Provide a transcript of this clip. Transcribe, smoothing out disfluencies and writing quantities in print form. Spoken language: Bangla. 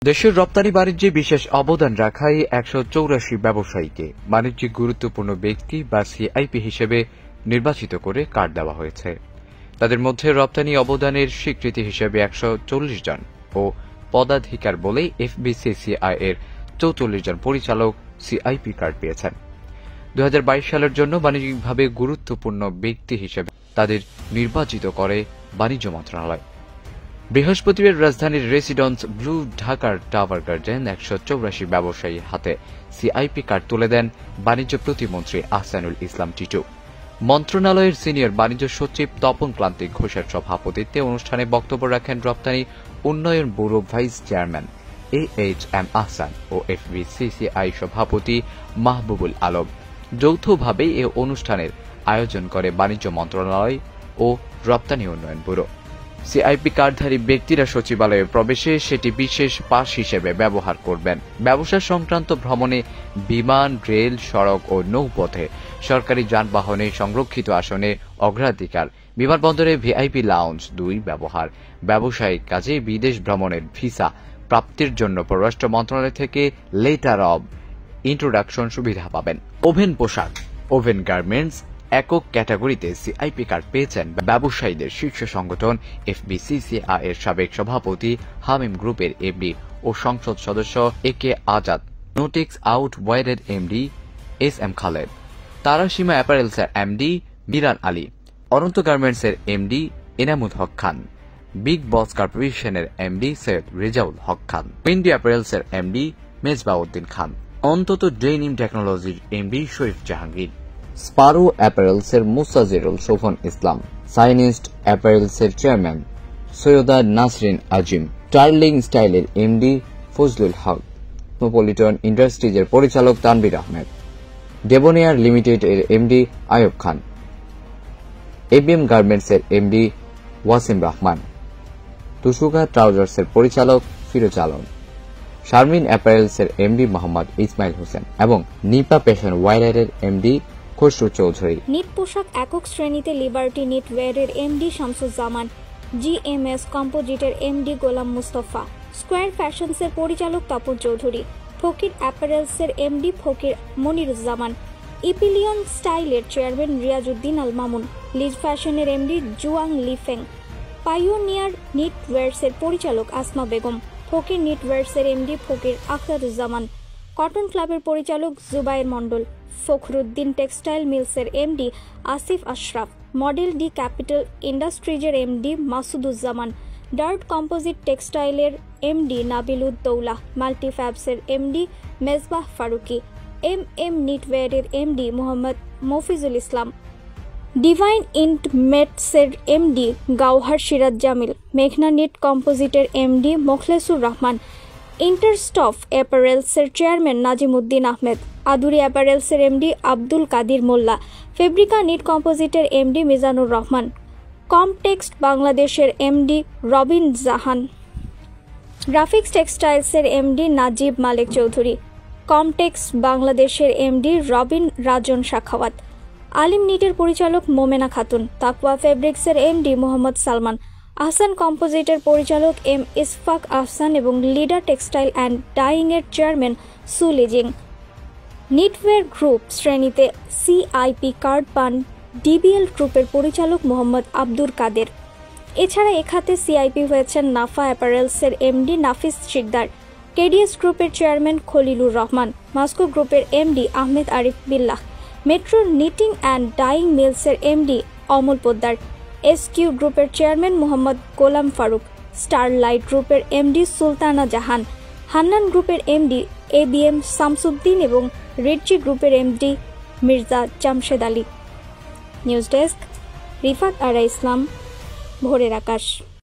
দেশের রপ্তানি বাণিজ্যে বিশেষ অবদান রাখায় 184 ব্যবসায়ীকে বাণিজ্যিক গুরুত্বপূর্ণ ব্যক্তি বা সিআইপি হিসেবে নির্বাচিত করে কার্ড দেওয়া হয়েছে। তাদের মধ্যে রপ্তানি অবদানের স্বীকৃতি হিসেবে 140 জন ও পদাধিকার বলে এফবিসিসিআই এর 44 জন পরিচালক সিআইপি কার্ড পেয়েছেন। 2022 সালের জন্য বাণিজ্যিকভাবে গুরুত্বপূর্ণ ব্যক্তি হিসেবে তাদের নির্বাচিত করে বাণিজ্য মন্ত্রণালয়। বৃহস্পতিবার রাজধানীর রেসিডেন্স ব্লু ঢাকার টাওয়ার গার্ডেন 184 ব্যবসায়ীর হাতে সিআইপি কার্ড তুলে দেন বাণিজ্য প্রতিমন্ত্রী আহসানুল ইসলাম টিটু। মন্ত্রণালয়ের সিনিয়র বাণিজ্য সচিব তপন ক্লান্তি ঘোষের সভাপতিত্বে অনুষ্ঠানে বক্তব্য রাখেন রপ্তানি উন্নয়ন bureau vice chairman AHM Ahsan ও এফবিসিসিআই সভাপতি মাহবুবুল আলম। যৌথভাবে এ অনুষ্ঠানের আয়োজন করে বাণিজ্য মন্ত্রণালয় ও রপ্তানি উন্নয়ন ব্যুরো। সিআইপি কার্ডধারী ব্যক্তিরা সচিবালয়ে প্রবেশে সেটি বিশেষ পাস হিসেবে ব্যবহার করবেন। ব্যবসা সংক্রান্ত ভ্রমণে বিমান, রেল, সড়ক ও নৌপথে সরকারি যানবাহনে সংরক্ষিত আসনে অগ্রাধিকার, বিমানবন্দরে ভিআইপি লাউঞ্জ 2 ব্যবহার, ব্যবসায়িক কাজে বিদেশ ভ্রমণের ভিসা প্রাপ্তির জন্য পররাষ্ট্র মন্ত্রণালয় থেকে লেটার অব ইন্ট্রোডাকশন সুবিধা পাবেন। ওভেন পোশাক, ওভেন গার্মেন্টস একক ক্যাটাগরিতে সিআইপি কার্ড পেয়েছেন ব্যবসায়ীদের শীর্ষ সংগঠন এফবিসিসিআই এর সাবেক সভাপতি হামিম গ্রুপের এমডি ও সংসদ সদস্য AK আজাদ, নোটিক্স আউট ওয়াইডের এমডি SM খালেদ, তারাসীমা অ্যাপারেলসের এমডি মিরান আলী, অনন্ত গার্মেন্টসের MD Enamul Haque Khan, Big Boss কর্পোরেশনের এমডি সৈয়দ রেজাউল হক খান, উইন্ডি অ্যাপারেলসের এমডি মেজবাউদ্দিন খান, অন্তত ডেনিম টেকনোলজির এমডি শরীফ জাহাঙ্গীর, স্পারো অ্যাপারেলসের মুস্তাজিরুল শোভন ইসলাম, সাইনিস্ট অ্যাপারেলসের চেয়ারম্যান সৈয়দা নাসরিন আজিম, টার্লিং স্টাইলের এমডি ফজলুল হক, কসমোপলিটন ইন্ডাস্ট্রিজের পরিচালক তানভীর আহমেদ, ডেবোনিয়ার লিমিটেড এর এমডি আয়ুব খান, ABM গার্মেন্টসের এমডি ওয়াসিম রহমান, তুষুকা ট্রাউজার্সের পরিচালক ফিরোজ আলম, শারমিন অ্যাপারেলসের এমডি মোহাম্মদ ইসমাইল হোসেন এবং নিপা ফ্যাশন ওয়াইয়ারের এমডি খসরু চৌধুরী। নিট পোশাক একক শ্রেণীতে লিবার্টি নিটওয়্যারের এমডি শামসুজ্জামান, GMS কম্পোজিটের এমডি গোলাম মুস্তফা, স্কোয়ার ফ্যাশনসের পরিচালক তপন চৌধুরী, ফকির অ্যাপারেলসের এমডি ফকির মনিরুজ্জামান, ইপিলিয়ন স্টাইলের চেয়ারম্যান রিয়াজউদ্দিন আল মামুন, লিজ ফ্যাশনের এমডি জুয়াং লিফেং, পাইওনিয়ার নিটওয়্যার্সের পরিচালক আসমা বেগম, ফকির নিটওয়্যার্সের এমডি ফকির আখতারুজ্জামান, কটন ক্লাবের পরিচালক জুবায়ের মন্ডল, ফখরুদ্দিন টেক্সটাইল মিলসের MD Asif Ashraf, Model D Capital ইন্ডাস্ট্রিজের এমডি মাসুদুজ্জামান, ডার্ট কম্পোজিট টেক্সটাইলের এমডি নাবিলুদ্দৌলা, মাল্টিফ্যাবসের এমডি মেজবাহ ফারুকি, MM নিটওয়্যারের এমডি মোহাম্মদ মফিজুল ইসলাম, ডিভাইন ইন্টমেটসের এমডি গাওহার সিরাজ জামিল, মেঘনা নিট কম্পোজিটের এমডি মোখলেসুর রহমান, ইন্টারস্টফ অ্যাপারেলসের চেয়ারম্যান নাজিমুদ্দিন আহমেদ, আদুরি অ্যাপারেলসের MD Abdul Kadir Molla, Fabrica knit কম্পোজিটের এমডি মিজানুর রহমান, কমটেক্সট বাংলাদেশের এমডি রবিন জাহান, গ্রাফিক্স টেক্সটাইলসের এমডি নাজিব মালিক চৌধুরী, কমটেক্সট বাংলাদেশের এমডি রবিন রাজন শাখাওয়াত, আলিম নিটের পরিচালক মোমেনা খাতুন, তাকওয়া ফেব্রিক্সের এমডি মোহাম্মদ সালমান, আহসান কম্পোজিটের পরিচালক M ইসফাক আহসান এবং লিডার টেক্সটাইল অ্যান্ড ডাইং এর চেয়ারম্যান সুলিজিং। নিটওয়্যার গ্রুপ শ্রেণীতে সিআইপি কার্ড পান DBL গ্রুপের পরিচালক মোহাম্মদ আব্দুর কাদের। এছাড়া এ খাতে সিআইপি হয়েছেন নাফা অ্যাপারেলসের এমডি নাফিস শিকদার, কেডিএস গ্রুপের চেয়ারম্যান খলিলুর রহমান, মাস্কো গ্রুপের MD Ahmed Arif Billah, Metro knitting and dyeing মিলসের এমডি অমল পোদ্দার, SQ গ্রুপের চেয়ারম্যান মোহাম্মদ গোলাম ফারুক, স্টারলাইট গ্রুপের এমডি সুলতানা জাহান, হান্নান গ্রুপের এমডি ABM শামসুদ্দিন এবং রিডজি গ্রুপের MD Mirza Jamshed Ali. News desk, Rifat Ara Islam, ভোরের আকাশ।